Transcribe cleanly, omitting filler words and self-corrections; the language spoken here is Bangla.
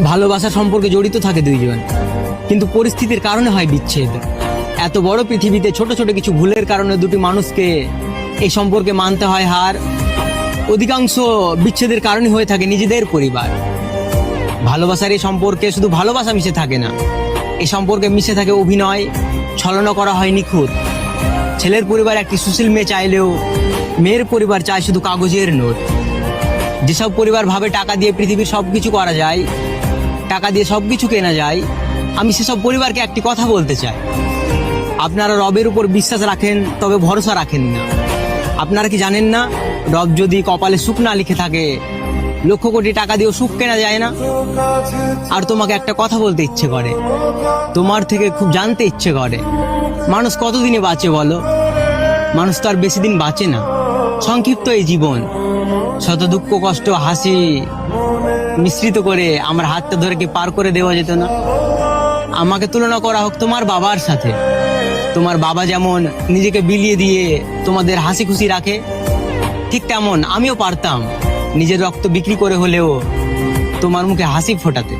ভালোবাসার সম্পর্কে জড়িত থাকে দুইজন, কিন্তু পরিস্থিতির কারণে হয় বিচ্ছেদ। এত বড় পৃথিবীতে ছোট ছোট কিছু ভুলের কারণে দুটি মানুষকে এই সম্পর্কে মানতে হয় হার। অধিকাংশ বিচ্ছেদের কারণে হয়ে থাকে নিজেদের পরিবার। ভালোবাসার এই সম্পর্কে শুধু ভালোবাসা মিশে থাকে না, এই সম্পর্কে মিশে থাকে অভিনয়, ছলনা করা হয় নিখুঁত। ছেলের পরিবার একটি সুশীল মেয়ে চাইলেও মেয়ের পরিবার চায় শুধু কাগজের নোট। যেসব পরিবার ভাবে টাকা দিয়ে পৃথিবীর সবকিছু করা যায়, টাকা দিয়ে সবকিছু কেনা যায়, আমি সেসব পরিবারকে একটি কথা বলতে চাই, আপনারা রবের উপর বিশ্বাস রাখেন তবে ভরসা রাখেন না। আপনারা কি জানেন না, রব যদি কপালে সুখ না লিখে থাকে, লক্ষ কোটি টাকা দিয়েও সুখ কেনা যায় না। আর তোমাকে একটা কথা বলতে ইচ্ছে করে, তোমার থেকে খুব জানতে ইচ্ছে করে, মানুষ কতদিনে বাঁচে বলো? মানুষ তো আর বেশি দিন বাঁচে না। সংক্ষিপ্ত এই জীবন, শত দুঃখ কষ্ট হাসি মিশ্রিত করে আমার হাতটা ধরে কি পার করে দেওয়া যেত না? আমাকে তুলনা করা হোক তোমার বাবার সাথে। তোমার বাবা যেমন নিজেকে বিলিয়ে দিয়ে তোমাদের হাসি খুশি রাখে, ঠিক তেমন আমিও পারতাম নিজের রক্ত বিক্রি করে হলেও তোমার মুখে হাসি ফোটাতে।